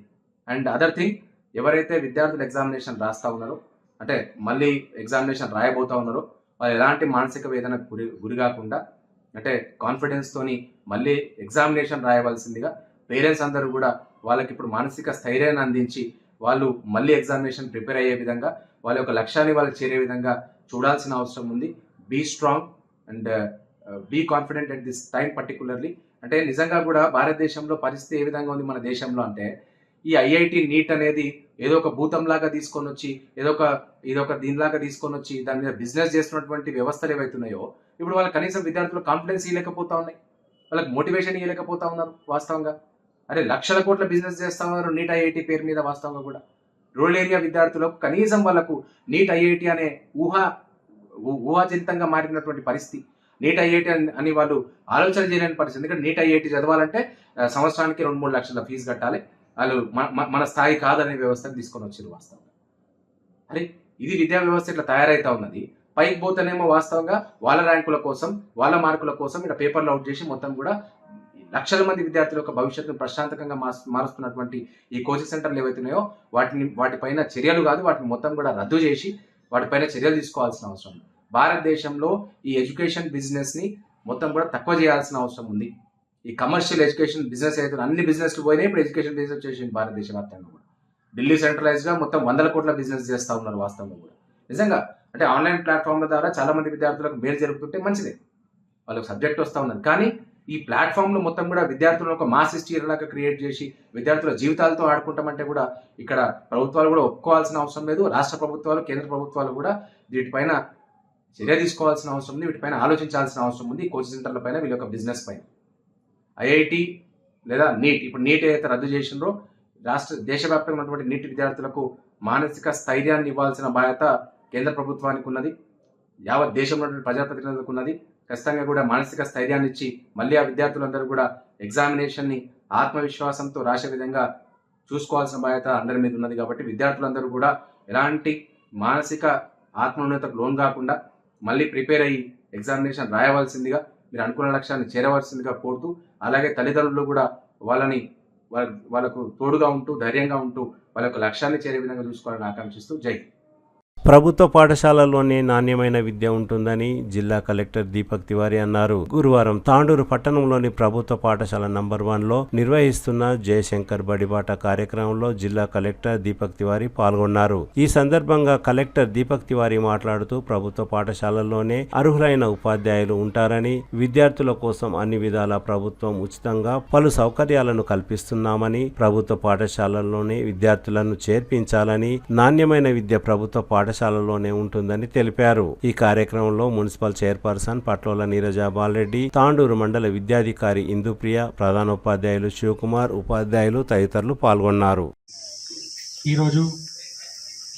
అండ్ అదర్ థింగ్, ఎవరైతే విద్యార్థులు ఎగ్జామినేషన్ రాస్తూ ఉన్నారో, అంటే మళ్ళీ ఎగ్జామినేషన్ రాయబోతూ ఉన్నారో, వాళ్ళు ఎలాంటి మానసిక వేదనకు గురి కాకుండా, అంటే కాన్ఫిడెన్స్తోని మళ్ళీ ఎగ్జామినేషన్ రాయవలసిందిగా పేరెంట్స్ అందరూ కూడా వాళ్ళకి ఇప్పుడు మానసిక స్థైర్యాన్ని అందించి వాళ్ళు మళ్ళీ ఎగ్జామినేషన్ ప్రిపేర్ అయ్యే విధంగా, వాళ్ళ యొక్క లక్ష్యాన్ని వాళ్ళకి చేరే విధంగా చూడాల్సిన అవసరం ఉంది. Be strong and be confident at this time particularly. అంటే నిజంగా కూడా భారతదేశంలో పరిస్థితి ఏ విధంగా ఉంది మన దేశంలో అంటే, ఈ ఐఐటి నీట్ అనేది ఏదో ఒక భూతంలాగా తీసుకొని వచ్చి, ఇదొక దీనిలాగా తీసుకొని వచ్చి దాని మీద బిజినెస్ చేస్తున్నటువంటి వ్యవస్థలు ఏవైతున్నాయో, ఇప్పుడు వాళ్ళకి కనీసం విద్యార్థులు కాన్ఫిడెన్స్ ఇవ్వలేకపోతా ఉన్నాయి, వాళ్ళకి మోటివేషన్ ఇవ్వలేకపోతా ఉన్నారు వాస్తవంగా. అరే లక్షల కోట్ల బిజినెస్ చేస్తూ ఉన్నారు నీట్ ఐఐటి పేరు మీద వాస్తవంగా కూడా. రూరల్ ఏరియా విద్యార్థులకు కనీసం వాళ్ళకు నీట్ ఐఐటి అనే ఊహాజనితంగా మారినటువంటి పరిస్థితి. నీట్ ఐఐటి అని వాళ్ళు ఆలోచన చేయలేని పరిస్థితి. ఎందుకంటే నీట్ ఐఐటి చదవాలంటే సంవత్సరానికి 2-3 లక్షల ఫీజు కట్టాలి, వాళ్ళు మన స్థాయి కాదనే వ్యవస్థను తీసుకొని వచ్చారు వాస్తవంగా. అరే ఇది విద్యా వ్యవస్థ ఇట్లా తయారైతా ఉన్నది. పైకి పోతేనేమో వాస్తవంగా వాళ్ళ ర్యాంకుల కోసం, వాళ్ళ మార్కుల కోసం ఇలా పేపర్లు అవుట్ చేసి మొత్తం కూడా లక్షల మంది విద్యార్థుల యొక్క భవిష్యత్తును ప్రశాంతంగా మారుస్తున్నటువంటి ఈ కోచింగ్ సెంటర్లు ఏవైతున్నాయో వాటిపైన చర్యలు కాదు, వాటిని మొత్తం కూడా రద్దు చేసి వాటిపైన చర్యలు తీసుకోవాల్సిన అవసరం ఉంది. భారతదేశంలో ఈ ఎడ్యుకేషన్ బిజినెస్ని మొత్తం కూడా తక్కువ చేయాల్సిన అవసరం ఉంది. ఈ కమర్షియల్ ఎడ్యుకేషన్ బిజినెస్ అయితే అన్ని బిజినెస్లు పోయినాయి, ఇప్పుడు ఎడ్యుకేషన్ బిజినెస్ చేసింది భారతదేశ వ్యాప్తంగా కూడా. ఢిల్లీ సెంట్రలైజ్గా మొత్తం 100 కోట్ల బిజినెస్ చేస్తూ ఉన్నారు వాస్తవంగా కూడా. నిజంగా అంటే ఆన్లైన్ ప్లాట్ఫామ్ల ద్వారా చాలా మంది విద్యార్థులకు మేలు జరుగుతుంటే మంచిదే, వాళ్ళకి సబ్జెక్ట్ వస్తూ ఉన్నది. కానీ ఈ ప్లాట్ఫామ్లు మొత్తం కూడా విద్యార్థులను ఒక మాస్ హిస్టరీ లాగా క్రియేట్ చేసి విద్యార్థుల జీవితాలతో ఆడుకుంటామంటే కూడా ఇక్కడ ప్రభుత్వాలు కూడా ఒప్పుకోవాల్సిన అవసరం లేదు. రాష్ట్ర ప్రభుత్వాలు, కేంద్ర ప్రభుత్వాలు కూడా వీటిపైన చర్య తీసుకోవాల్సిన అవసరం ఉంది, వీటిపైన ఆలోచించాల్సిన అవసరం ఉంది. కోచింగ్ సెంటర్ల పైన, వీళ్ళ యొక్క బిజినెస్ పైన. ఐఐటి లేదా నీట్, ఇప్పుడు నీట్ ఏదైతే రద్దు చేసిండ్రో, దేశవ్యాప్తంగా ఉన్నటువంటి నీట్ విద్యార్థులకు మానసిక స్థైర్యాన్ని ఇవ్వాల్సిన బాధ్యత కేంద్ర ప్రభుత్వానికి ఉన్నది, యావత్ దేశంలో ఉన్నటువంటి ప్రజాప్రతినిధులకు ఉన్నది. ఖచ్చితంగా కూడా మానసిక స్థైర్యాన్ని ఇచ్చి మళ్ళీ ఆ విద్యార్థులందరూ కూడా ఎగ్జామినేషన్ని ఆత్మవిశ్వాసంతో రాసే విధంగా చూసుకోవాల్సిన బాధ్యత అందరి మీద ఉన్నది. కాబట్టి విద్యార్థులందరూ కూడా ఎలాంటి మానసిక ఆత్మోన్నతకు లోన్ కాకుండా మళ్ళీ ప్రిపేర్ అయ్యి ఎగ్జామినేషన్ రాయవలసిందిగా, మీరు అనుకున్న లక్ష్యాన్ని చేరవలసిందిగా కోరుతూ, అలాగే తల్లిదండ్రులు కూడా వాళ్ళకు తోడుగా ఉంటూ, ధైర్యంగా ఉంటూ వాళ్ళ యొక్క లక్ష్యాన్ని చేరే విధంగా చూసుకోవాలని ఆకాంక్షిస్తూ జై. ప్రభుత్వ పాఠశాలల్లోనే నాణ్యమైన విద్య ఉంటుందని జిల్లా కలెక్టర్ దీపక్ తివారీ అన్నారు. గురువారం తాండూరు పట్టణంలోని ప్రభుత్వ పాఠశాల నంబర్ 1లో నిర్వహిస్తున్న జయశంకర్ బడిబాట కార్యక్రమంలో జిల్లా కలెక్టర్ దీపక్ తివారీ పాల్గొన్నారు. ఈ సందర్భంగా కలెక్టర్ దీపక్ తివారీ మాట్లాడుతూ ప్రభుత్వ పాఠశాలల్లోనే అర్హులైన ఉపాధ్యాయులు ఉంటారని, విద్యార్థుల కోసం అన్ని విధాల ప్రభుత్వం ఉచితంగా పలు సౌకర్యాలను కల్పిస్తున్నామని, ప్రభుత్వ పాఠశాలల్లోనే విద్యార్థులను చేర్పించాలని, నాణ్యమైన విద్య ప్రభుత్వ పాఠశాల పాఠశాలలోనే ఉంటుందని తెలిపారు. ఈ కార్యక్రమంలో మున్సిపల్ చైర్పర్సన్ పట్లోల నీరజాబాల్ రెడ్డి, తాండూరు మండల విద్యాధికారి ఇందుప్రియ, ప్రధానోపాధ్యాయులు శివకుమార్, ఉపాధ్యాయులు తదితరులు పాల్గొన్నారు. ఈరోజు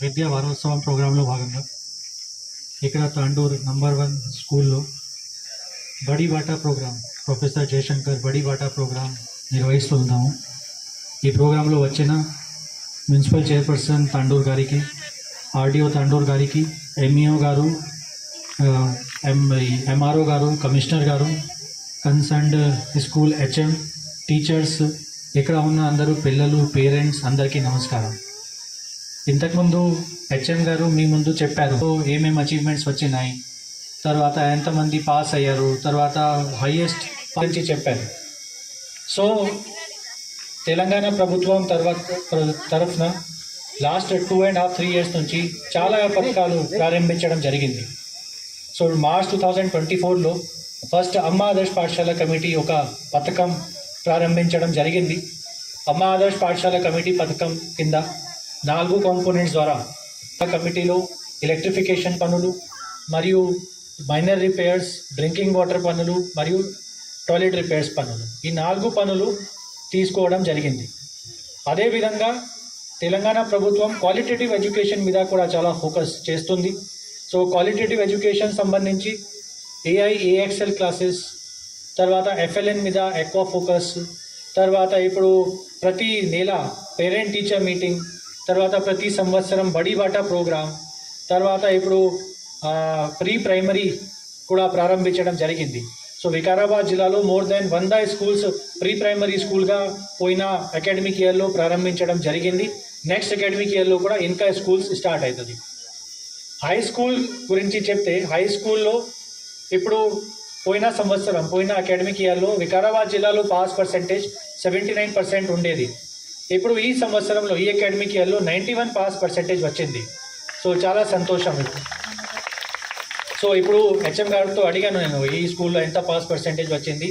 విద్యా వారోత్సవం ప్రోగ్రాంలో భాగంగా ఇక్కడ తాండూరు నంబర్ 1 స్కూల్లో బడి బాటా ప్రోగ్రాం, ప్రొఫెసర్ జయశంకర్ బడి బాటా ప్రోగ్రాం నిర్వహిస్తున్నాము. ఈ ప్రోగ్రాంలో వచ్చిన మున్సిపల్ చైర్పర్సన్ తాండూరు గారికి, ఆర్డీఓ తాండూరు గారికి, ఎంఈఓ గారు, ఎంఆర్ఓ గారు, కమిషనర్ గారు, కన్సర్న్డ్ స్కూల్ హెచ్ఎం, టీచర్స్, ఇక్కడ ఉన్న అందరూ పిల్లలు, పేరెంట్స్ అందరికీ నమస్కారం. ఇంతకుముందు హెచ్ఎం గారు మీ ముందు చెప్పారు ఏమేమి అచీవ్మెంట్స్ వచ్చినాయి, తర్వాత ఎంతమంది పాస్ అయ్యారు, తర్వాత హైయెస్ట్ గురించి చెప్పారు. సో తెలంగాణ ప్రభుత్వం తరఫున లాస్ట్ 2.5-3 years నుంచి చాలా పథకాలు ప్రారంభించడం జరిగింది. సో మార్చ్ 2024లో ఫస్ట్ అమ్మ ఆదర్శ్ పాఠశాల కమిటీ ఒక పథకం ప్రారంభించడం జరిగింది. అమ్మ ఆదర్శ్ పాఠశాల కమిటీ పథకం కింద 4 కాంపోనెంట్స్ ద్వారా ఆ కమిటీలో ఎలక్ట్రిఫికేషన్ పనులు మరియు మైనర్ రిపేర్స్, డ్రింకింగ్ వాటర్ పనులు మరియు టాయిలెట్ రిపేర్స్ పనులు, ఈ 4 పనులు తీసుకోవడం జరిగింది. అదేవిధంగా తెలంగాణ ప్రభుత్వం క్వాలిటేటివ్ ఎడ్యుకేషన్ మీద కూడా చాలా ఫోకస్ చేస్తుంది. సో క్వాలిటేటివ్ ఎడ్యుకేషన్ సంబంధించి ఏఐఏఎక్స్ఎల్ క్లాసెస్, తర్వాత ఎఫ్ఎల్ఎన్ మీద ఎక్కువ ఫోకస్, తర్వాత ఇప్పుడు ప్రతి నెల పేరెంట్ టీచర్ మీటింగ్, తర్వాత ప్రతి సంవత్సరం బడి బాటా ప్రోగ్రామ్, తర్వాత ఇప్పుడు ప్రీ ప్రైమరీ కూడా ప్రారంభించడం జరిగింది. సో వికారాబాద్ జిల్లాలో more than 100 schools pre primary స్కూల్గా పోయిన అకాడమిక్ ఇయర్లో ప్రారంభించడం జరిగింది. నెక్స్ట్ అకాడమిక్ ఇయర్లో కూడా ఇంకా స్కూల్స్ స్టార్ట్ అవుతుంది. హై స్కూల్ గురించి చెప్తే, హై స్కూల్లో ఇప్పుడు పోయిన అకాడమిక్ ఇయర్లో వికారాబాద్ జిల్లాలో పాస్ పర్సెంటేజ్ 79% ఉండేది. ఇప్పుడు ఈ సంవత్సరంలో ఈ అకాడమిక్ ఇయర్లో 91 పాస్ పర్సెంటేజ్ వచ్చింది. సో చాలా సంతోషం. సో ఇప్పుడు హెచ్ఎం గారితో అడిగాను నేను, ఈ స్కూల్లో ఎంత పాస్ పర్సెంటేజ్ వచ్చింది.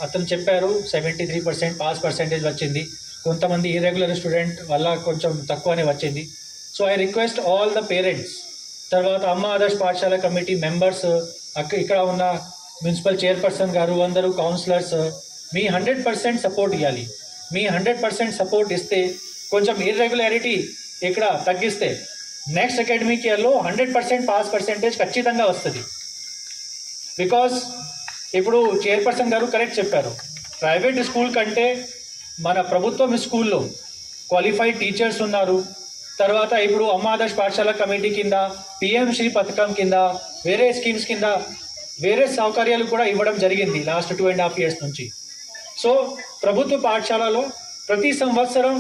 అతను చెప్పారు 73% పాస్ పర్సెంటేజ్ వచ్చింది. కొంతమంది ఇర్రెగ్యులర్ స్టూడెంట్ వల్ల కొంచెం తక్కువనే వచ్చింది. So I request all the parents, తర్వాత అమ్మ ఆదర్శ్ పాఠశాల కమిటీ మెంబర్స్, ఇక్కడ ఉన్న మున్సిపల్ చైర్పర్సన్ గారు, అందరూ కౌన్సిలర్స్, మీ 100% సపోర్ట్ ఇవ్వాలి. మీ 100% సపోర్ట్ ఇస్తే కొంచెం ఇర్రెగ్యులారిటీ ఇక్కడ తగ్గిస్తే నెక్స్ట్ అకాడమిక్ ఇయర్లో 100% పాస్ పర్సెంటేజ్ ఖచ్చితంగా వస్తుంది. బికాజ్ ఇప్పుడు చైర్పర్సన్ గారు కరెక్ట్ చెప్పారు, ప్రైవేట్ స్కూల్ కంటే మన ప్రభుత్వం స్కూల్లో క్వాలిఫైడ్ టీచర్స్ ఉన్నారు. తర్వాత ఇప్పుడు అమ్మ ఆదర్శ్ పాఠశాల కమిటీ కింద, పిఎంశ్రీ పథకం కింద, వేరే స్కీమ్స్ కింద వేరే సౌకర్యాలు కూడా ఇవ్వడం జరిగింది లాస్ట్ 2.5 years నుంచి. సో ప్రభుత్వ పాఠశాలలో ప్రతి సంవత్సరం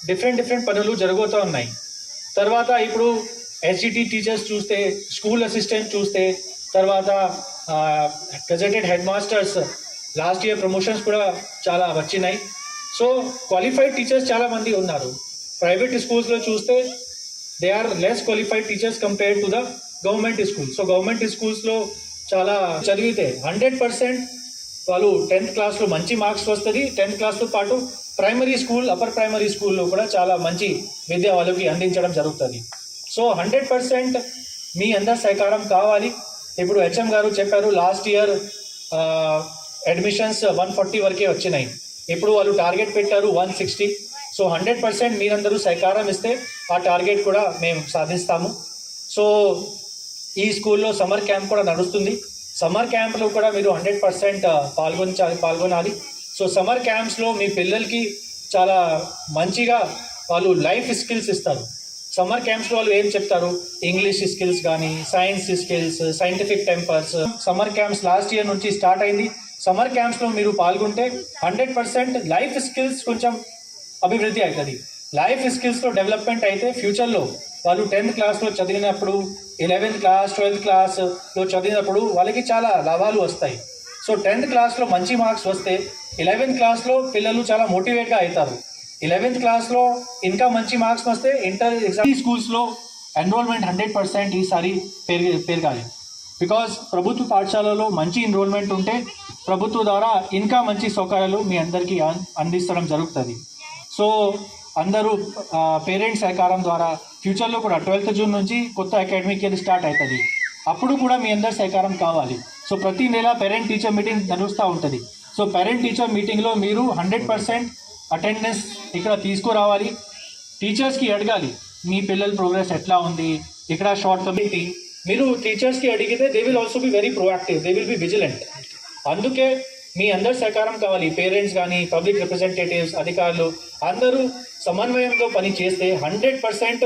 డిఫరెంట్ పనులు జరుగుతూ ఉన్నాయి. తర్వాత ఇప్పుడు ఎస్జిటి టీచర్స్ చూస్తే, స్కూల్ అసిస్టెంట్ చూస్తే, తర్వాత gazetted head masters last year promotions కూడా చాలా వచ్చినాయి. సో క్వాలిఫైడ్ టీచర్స్ చాలామంది ఉన్నారు. ప్రైవేట్ స్కూల్స్లో చూస్తే they are less qualified teachers compared to the government school. So government స్కూల్స్లో చాలా చదివితే 100% వాళ్ళు 10th క్లాస్లో మంచి మార్క్స్ వస్తుంది. 10th క్లాస్తో పాటు ప్రైమరీ స్కూల్, అప్పర్ ప్రైమరీ స్కూల్లో కూడా చాలా మంచి విద్య వాళ్ళకి అందించడం జరుగుతుంది. సో 100% మీ అందరి సహకారం కావాలి. ఇప్పుడు హెచ్ఎం గారు చెప్పారు లాస్ట్ ఇయర్ అడ్మిషన్స్ 140 వరకే వచ్చినాయి. ఇప్పుడు వాళ్ళు టార్గెట్ పెట్టారు 160. సో 100% మీరందరూ సహకారం ఇస్తే ఆ టార్గెట్ కూడా మేము సాధిస్తాము. సో ఈ స్కూల్లో సమ్మర్ క్యాంప్ కూడా నడుస్తుంది. సమ్మర్ క్యాంప్లో కూడా మీరు 100% పాల్గొనాలి. సో సమ్మర్ క్యాంప్స్లో మీ పిల్లలకి చాలా మంచిగా వాళ్ళు లైఫ్ స్కిల్స్ ఇస్తారు. సమ్మర్ క్యాంప్స్లో వాళ్ళు ఏం చెప్తారు, ఇంగ్లీష్ స్కిల్స్ కానీ, science skills, scientific టెంపర్స్. Summer camps last year నుంచి స్టార్ట్ అయింది. సమ్మర్ క్యాంప్స్లో మీరు పాల్గొంటే 100% లైఫ్ స్కిల్స్ కొంచెం అభివృద్ధి అవుతుంది. లైఫ్ స్కిల్స్లో డెవలప్మెంట్ అయితే ఫ్యూచర్లో వాళ్ళు 10th క్లాస్లో చదివినప్పుడు, 11th క్లాస్, 12th క్లాస్లో చదివినప్పుడు వాళ్ళకి చాలా లాభాలు వస్తాయి. సో 10th క్లాస్లో మంచి మార్క్స్ వస్తే 11th క్లాస్లో పిల్లలు చాలా మోటివేట్గా అవుతారు. 11th క్లాస్లో ఇంకా మంచి మార్క్స్ వస్తే ఇంటర్ ఎగ్జామ్. ఈ స్కూల్స్లో ఎన్రోల్మెంట్ 100% ఈసారి పెరగాలి. బికాజ్ ప్రభుత్వ పాఠశాలలో మంచి ఎన్రోల్మెంట్ ఉంటే ప్రభుత్వం ద్వారా ఇంకా మంచి సౌకర్యాలు మీ అందరికీ అందించడం జరుగుతుంది. సో అందరూ పేరెంట్స్ సహకారం ద్వారా ఫ్యూచర్లో కూడా 12th జూన్ నుంచి కొత్త అకాడమిక్ ఇయర్ స్టార్ట్ అవుతుంది. అప్పుడు కూడా మీ అందరి సహకారం కావాలి. సో ప్రతి నెల పేరెంట్ టీచర్ మీటింగ్ నడుస్తూ ఉంటుంది. సో పేరెంట్ టీచర్ మీటింగ్లో మీరు 100% అటెండెన్స్ ఇక్కడ తీసుకురావాలి. టీచర్స్కి అడగాలి మీ పిల్లల ప్రోగ్రెస్ ఎట్లా ఉంది, ఇక్కడ షార్ట్ కమిటీ మీరు టీచర్స్కి అడిగితే they will also be very proactive, they will be vigilant. అందుకే మీ అందరి సహకారం కావాలి. పేరెంట్స్ కానీ పబ్లిక్ రిప్రజెంటేటివ్స్ అధికారులు అందరూ సమన్వయంలో పని చేస్తే 100%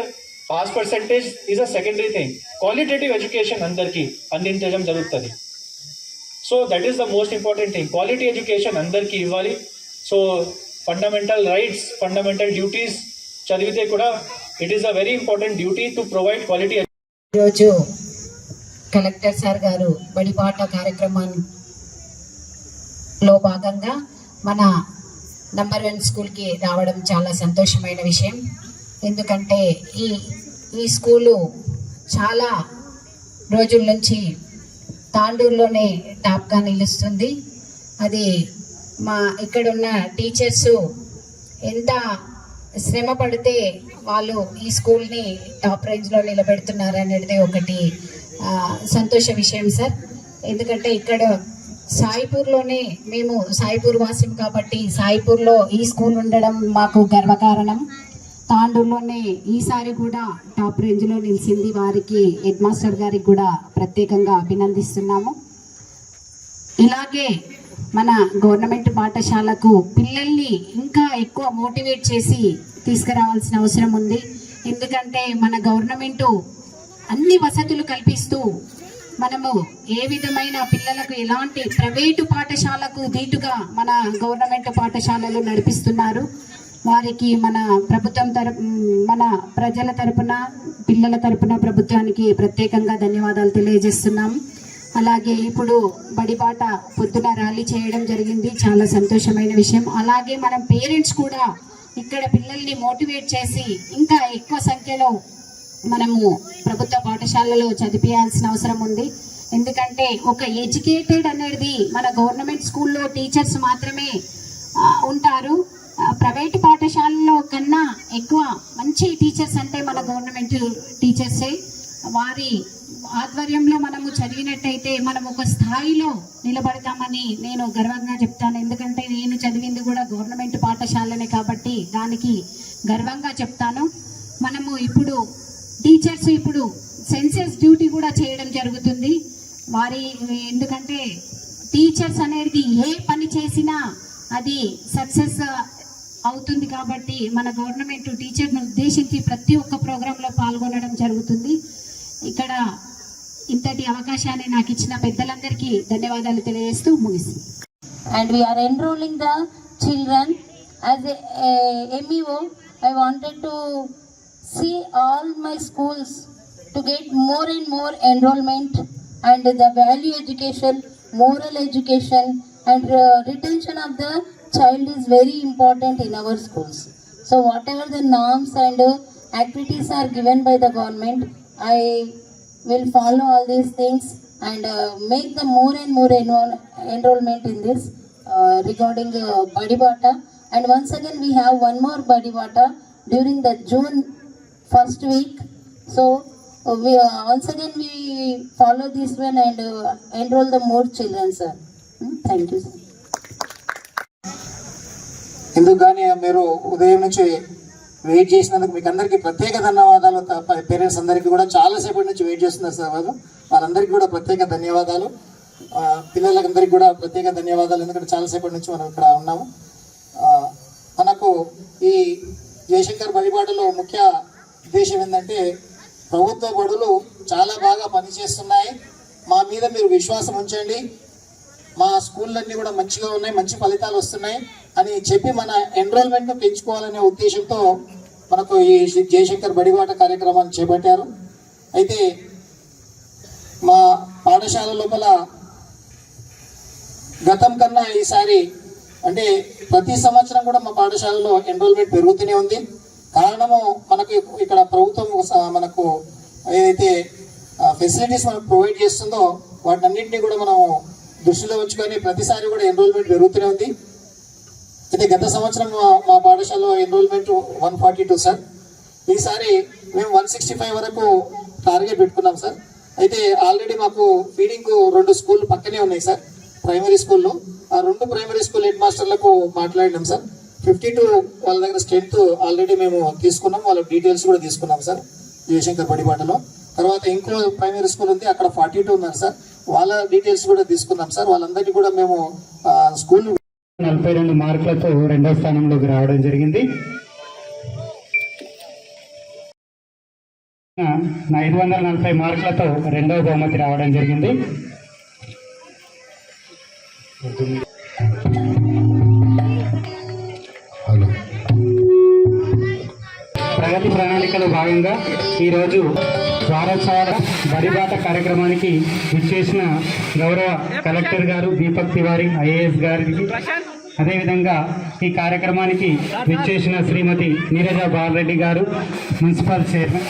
pass percentage is a secondary thing. Qualitative education అందరికీ అందించడం జరుగుతుంది. So that is the most important thing. Quality education అందరికీ ఇవ్వాలి. So fundamental rights, fundamental duties చదివితే కూడా it is a very important duty to provide quality. ఈరోజు collector sir గారు బడిబాట కార్యక్రమంలో భాగంగా మన నంబర్ 1 స్కూల్కి రావడం చాలా సంతోషమైన విషయం. ఎందుకంటే ఈ స్కూలు చాలా రోజుల నుంచి తాండూరులోనే టాప్గా నిలుస్తుంది. అది మా ఇక్కడున్న టీచర్సు ఎంత శ్రమ పడితే వాళ్ళు ఈ స్కూల్ని టాప్ రేంజ్లో నిలబెడుతున్నారు అనేది ఒకటి సంతోష విషయం సార్. ఎందుకంటే ఇక్కడ సాయిపూర్లోనే మేము సాయిపూర్ వాసం కాబట్టి సాయిపూర్లో ఈ స్కూల్ ఉండడం మాకు గర్వకారణం. తాండూరులోనే ఈసారి కూడా టాప్ రేంజ్లో నిలిచింది. వారికి హెడ్ మాస్టర్ గారికి కూడా ప్రత్యేకంగా అభినందిస్తున్నాము. ఇలాగే మన గవర్నమెంట్ పాఠశాలకు పిల్లల్ని ఇంకా ఎక్కువ మోటివేట్ చేసి తీసుకురావాల్సిన అవసరం ఉంది. ఎందుకంటే మన గవర్నమెంటు అన్ని వసతులు కల్పిస్తూ మనము ఏ విధమైన పిల్లలకు ఎలాంటి ప్రైవేటు పాఠశాలకు దీటుగా మన గవర్నమెంట్ పాఠశాలలు నడిపిస్తున్నారు. వారికి మన ప్రభుత్వం మన ప్రజల తరపున పిల్లల తరపున ప్రభుత్వానికి ప్రత్యేకంగా ధన్యవాదాలు తెలియజేస్తున్నాం. అలాగే ఇప్పుడు బడిబాట పొద్దున ర్యాలీ చేయడం జరిగింది, చాలా సంతోషమైన విషయం. అలాగే మనం పేరెంట్స్ కూడా ఇక్కడ పిల్లల్ని మోటివేట్ చేసి ఇంకా ఎక్కువ సంఖ్యలో మనము ప్రభుత్వ పాఠశాలలో చదివించాల్సిన అవసరం ఉంది. ఎందుకంటే ఒక ఎడ్యుకేటెడ్ అనేది మన గవర్నమెంట్ స్కూల్లో టీచర్స్ మాత్రమే ఉంటారు. ప్రైవేట్ పాఠశాలలో కన్నా ఎక్కువ మంచి టీచర్స్ అంటే మన గవర్నమెంట్ టీచర్సే. వారి ఆధ్వర్యంలో మనము చదివినట్టయితే మనం ఒక స్థాయిలో నిలబడతామని నేను గర్వంగా చెప్తాను. ఎందుకంటే నేను చదివింది కూడా గవర్నమెంట్ పాఠశాలనే కాబట్టి దానికి గర్వంగా చెప్తాను. మనము ఇప్పుడు టీచర్స్ ఇప్పుడు సెన్సస్ డ్యూటీ కూడా చేయడం జరుగుతుంది. ఎందుకంటే టీచర్స్ అనేది ఏ పని చేసినా అది సక్సెస్ అవుతుంది కాబట్టి మన గవర్నమెంట్ టీచర్ను ఉద్దేశించి ప్రతి ఒక్క ప్రోగ్రాంలో పాల్గొనడం జరుగుతుంది. ఇక్కడ ఇంతటి అవకాశాన్ని నాకు ఇచ్చిన పెద్దలందరికీ ధన్యవాదాలు తెలియజేస్తూ ముగిస్తుంది. And we are enrolling the children as a MEO. I wanted to see all my schools to get more and more enrollment and the value education, moral education and retention of the child is very important in our schools. So whatever the norms and activities are given by the government, I will follow all these things and make the more and more enrollment in this regarding Badibata. And once again we have one more Badibata during the June 1st week. So we once again we follow this one and enroll the more children, sir. Thank you, sir. ఎందుకు కానీ మీరు ఉదయం నుంచి wait చేసినందుకు మీకు అందరికీ ప్రత్యేక ధన్యవాదాలు. పేరెంట్స్ అందరికీ కూడా చాలాసేపటి నుంచి వెయిట్ చేస్తున్నారు సార్ వారందరికీ కూడా ప్రత్యేక ధన్యవాదాలు. పిల్లలందరికీ కూడా ప్రత్యేక ధన్యవాదాలు. ఎందుకంటే చాలాసేపటి నుంచి మనం ఇక్కడ ఉన్నాము. మనకు ఈ జయశంకర్ బడిబాటలో ముఖ్య ఉద్దేశం ఏంటంటే ప్రభుత్వ బడులు చాలా బాగా పనిచేస్తున్నాయి, మా మీద మీరు విశ్వాసం ఉంచండి, మా స్కూళ్ళన్నీ కూడా మంచిగా ఉన్నాయి, మంచి ఫలితాలు వస్తున్నాయి అని చెప్పి మన ఎన్రోల్మెంట్ను పెంచుకోవాలనే ఉద్దేశంతో మనకు ఈ జయశంకర్ బడిబాట కార్యక్రమాన్ని చేపట్టారు. అయితే మా పాఠశాల లోపల గతం కన్నా ఈసారి అంటే ప్రతి సంవత్సరం కూడా మా పాఠశాలలో ఎన్రోల్మెంట్ పెరుగుతూనే ఉంది. కారణము మనకు ఇక్కడ ప్రభుత్వం మనకు ఏదైతే ఫెసిలిటీస్ మనకు ప్రొవైడ్ చేస్తుందో వాటన్నింటినీ కూడా మనం దృష్టిలో ఉంచుకొని ప్రతిసారి కూడా ఎన్రోల్మెంట్ పెరుగుతూనే ఉంది. అయితే గత సంవత్సరం మా పాఠశాలలో ఎన్రోల్మెంట్ 142 సార్. ఈసారి మేము 165 వరకు టార్గెట్ పెట్టుకున్నాం సార్. అయితే ఆల్రెడీ మాకు ఫీడింగ్ 2 స్కూల్ పక్కనే ఉన్నాయి సార్, ప్రైమరీ స్కూల్లో. ఆ 2 ప్రైమరీ స్కూల్ హెడ్ మాస్టర్లకు మాట్లాడినాం సార్. 52 వాళ్ళ దగ్గర స్ట్రెంత్ ఆల్రెడీ మేము తీసుకున్నాం, వాళ్ళ డీటెయిల్స్ కూడా తీసుకున్నాం సార్ జయశంకర్ బడిబాటలో. తర్వాత ఇంకో ప్రైమరీ స్కూల్ ఉంది, అక్కడ 42 ఉన్నారు సార్, వాళ్ళ డీటెయిల్స్ కూడా తీసుకున్నాం సార్. వాళ్ళందరికీ కూడా మేము స్కూల్ 42 మార్కులతో 2వ స్థానంలోకి రావడం జరిగింది. 540 మార్కులతో 2వ బహుమతి రావడం జరిగింది. ప్రగతి ప్రణాళికలో భాగంగా ఈరోజు వారోత్సవాల బడిబాట కార్యక్రమానికి విచ్చేసిన గౌరవ కలెక్టర్ గారు దీపక్ తివారీ ఐఏఎస్ గారికి, అదేవిధంగా ఈ కార్యక్రమానికి విచ్చేసిన శ్రీమతి నీరజ బాలరెడ్డి గారు మున్సిపల్ చైర్మన్,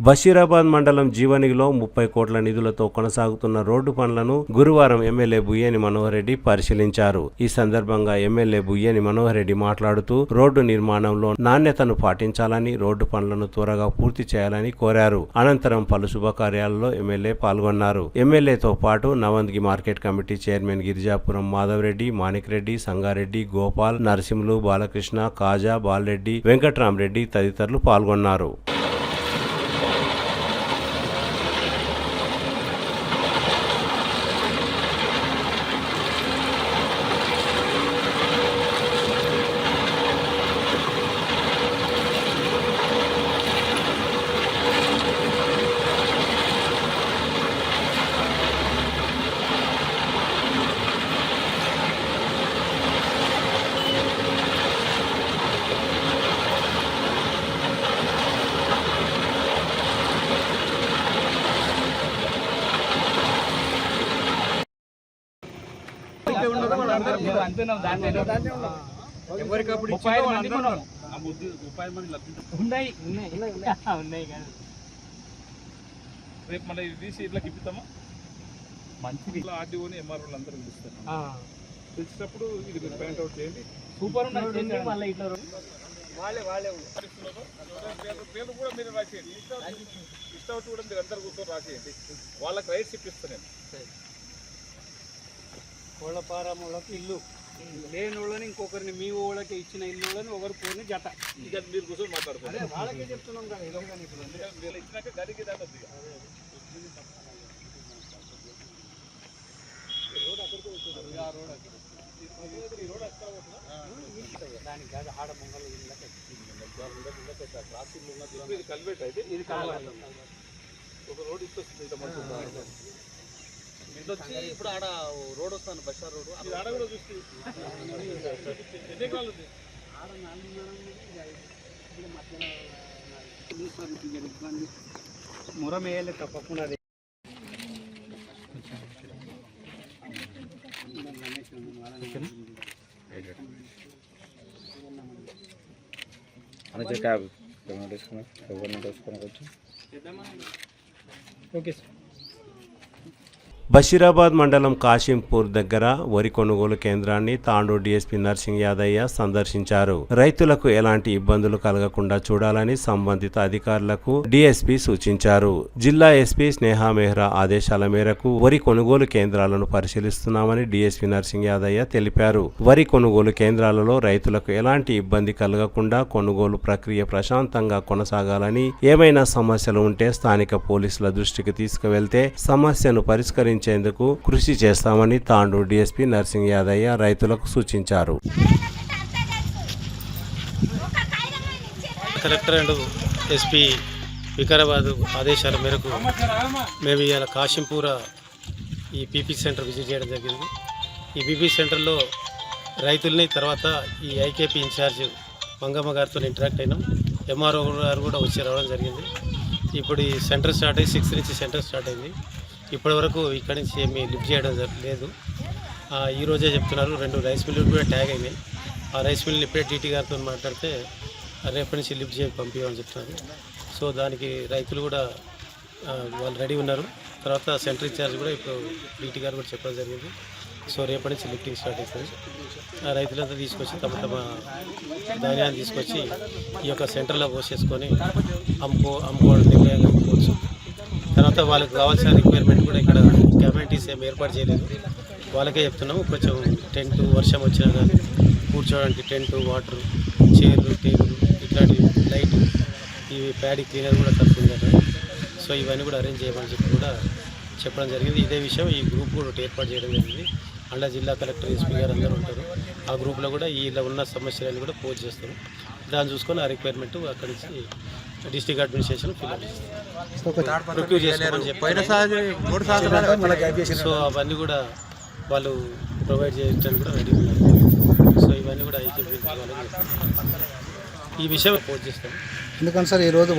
బషీరాబాద్ మండలం జీవనిలో 30 కోట్ల నిధులతో కొనసాగుతున్న రోడ్డు పనులను గురువారం ఎమ్మెల్యే బుయ్యేని మనోహర్ రెడ్డి పరిశీలించారు. ఈ సందర్భంగా ఎమ్మెల్యే బుయ్యేని మనోహర్ రెడ్డి మాట్లాడుతూ రోడ్డు నిర్మాణంలో నాణ్యతను పాటించాలని, రోడ్డు పనులను త్వరగా పూర్తి చేయాలని కోరారు. అనంతరం పలు శుభకార్యాలలో ఎమ్మెల్యే పాల్గొన్నారు. ఎమ్మెల్యేతో పాటు Navandgi market committee chairman Girijapuram Madhav Reddy, Manik Reddy, Sangareddy, Gopal, Narasimhulu, Balakrishna, Kaja, Balareddy, Venkatramareddy తదితరులు పాల్గొన్నారు. రేపు మళ్ళీ తీసి ఇట్లా గిప్పుతామా మంచిది. ఆర్డీఓని ఎంఆర్ఓలు అందరూ పిలుస్తారు, పిలిచినప్పుడు ఇది మీరు పాయింట్ అవుట్ చేయండి. సూపర్ పేర్లు కూడా మీరు రాసేయండి, ఇష్టం కూడా మీరు అందరు కూర్చొని రాసేయండి. వాళ్ళకి రైట్స్ ఇప్పిస్తాను నేను. కోళ్ళపారం వాళ్ళకి ఇల్లు లేని వాళ్ళని ఇంకొకరిని మీ వాళ్ళకి ఇచ్చిన ఇల్లు వాళ్ళని ఒకరు పోయిన జత ఇక మీరు కూర్చొని మాట్లాడుకోండి. వాళ్ళకే చెప్తున్నాం కదా ఏదో కానీ ఇప్పుడు మీరు ఇచ్చినాక గడికి దాని దానికి కాదు ఆడ ముంగల్ ఇది కల్వెట్ అయితే ఇది కావాలి. ఒక రోడ్ ఇస్తుంది వచ్చి ఇప్పుడు ఆడ రోడ్ వస్తాను, బస్టార్ రోడ్ ఆడ కూడా చూస్తే ఎన్ని ఎకరాలు ఉంది మురం వేయాలి తప్పకుండా. Okay sir. బషీరాబాద్ మండలం కాశింపూర్ దగ్గర వరి కొనుగోలు కేంద్రాన్ని తాండూరు డీఎస్పీ నర్సింగ్ యాదయ్య సందర్శించారు. రైతులకు ఎలాంటి ఇబ్బందులు కలగకుండా చూడాలని సంబంధిత అధికారులకు డీఎస్పీ సూచించారు. జిల్లా ఎస్పీ స్నేహా మెహ్రా ఆదేశాల మేరకు వరి కొనుగోలు కేంద్రాలను పరిశీలిస్తున్నామని డీఎస్పీ నర్సింగ్ యాదయ్య తెలిపారు. వరి కొనుగోలు కేంద్రాలలో రైతులకు ఎలాంటి ఇబ్బంది కలగకుండా కొనుగోలు ప్రక్రియ ప్రశాంతంగా కొనసాగాలని, ఏమైనా సమస్యలు ఉంటే స్థానిక పోలీసుల దృష్టికి తీసుకువెళ్తే సమస్యను పరిష్కరించేందుకు కృషి చేస్తామని తాండూరు డీఎస్పీ నర్సింగ్ యాదయ్య రైతులకు సూచించారు. కలెక్టర్ అండ్ ఎస్పీ వికారాబాద్ ఆదేశాల మేరకు మేము ఇవాళ కాశింపూర ఈ పీపీ సెంటర్ విజిట్ చేయడం జరిగింది. ఈ పీపీ సెంటర్లో రైతుల్ని, తర్వాత ఈ ఐకేపీ ఇన్ఛార్జ్ మంగమ్మ గారితో ఇంటరాక్ట్ అయినాం. ఎంఆర్ఓ గారు కూడా వచ్చి రావడం జరిగింది. ఇప్పుడు ఈ సెంటర్ స్టార్ట్ అయ్యి 6 నుంచి సెంటర్ స్టార్ట్ అయింది. ఇప్పటి వరకు ఇక్కడి నుంచి ఏమీ లిఫ్ట్ చేయడం లేదు. ఈరోజే చెప్తున్నారు 2 రైస్ మిల్లు కూడా ట్యాగ్ అయినాయి. ఆ రైస్ మిల్ని ఇప్పుడే డీటీ గారితో మాట్లాడితే రేపటి నుంచి లిఫ్ట్ చేసి పంపించమని చెప్తున్నారు. సో దానికి రైతులు కూడా వాళ్ళు రెడీ ఉన్నారు. తర్వాత సెంటర్ ఇన్ఛార్జ్ కూడా ఇప్పుడు పీటీ గారు కూడా చెప్పడం జరిగింది. సో రేపటి నుంచి లిఫ్టింగ్ స్టార్ట్ అవుతుంది. ఆ రైతులంతా తీసుకొచ్చి తమ ధాన్యాన్ని తీసుకొచ్చి ఈ యొక్క సెంటర్లో పోసేసుకొని అమ్ముకోవడం నిర్ణయంగా అమ్ముకోవచ్చు. తర్వాత వాళ్ళకి కావాల్సిన రిక్వైర్మెంట్ కూడా ఇక్కడ కమ్యూనిటీస్ ఏం ఏర్పాటు చేయలేదు, వాళ్ళకే చెప్తున్నాము. కొంచెం టెంట్ వర్షం వచ్చినా కానీ కూర్చోవడానికి టెంట్, వాటర్, చైర్లు, టేబుల్, ఇట్లాంటి లైట్, ఇవి ప్యాడీ క్లీనర్ కూడా తక్కువ కదా. సో ఇవన్నీ కూడా అరేంజ్ చేయమని చెప్పి కూడా చెప్పడం జరిగింది. ఇదే విషయం ఈ గ్రూప్ కూడా ఏర్పాటు చేయడం జరిగింది. అందులో జిల్లా కలెక్టర్, ఎస్పీ గారు అందరూ ఉంటారు. ఆ గ్రూప్లో కూడా ఇలా ఉన్న సమస్యలను కూడా పోస్ట్ చేస్తారు. దాన్ని చూసుకొని ఆ రిక్వైర్మెంట్ అక్కడి నుంచి డిస్ట్రిక్ట్ అడ్మినిస్ట్రేషన్ ఫిల్అప్ చేస్తారు, ప్రొక్యూర్ చేసుకోమని చెప్పి. సో అవన్నీ కూడా వాళ్ళు ప్రొవైడ్ చేయడానికి కూడా రెడీ ఉన్నారు. సో ఇవన్నీ కూడా ఐకేపీ వాళ్ళకి ఈ విషయం పోస్ట్ చేస్తాం. ఎందుకంటే సార్ ఈరోజు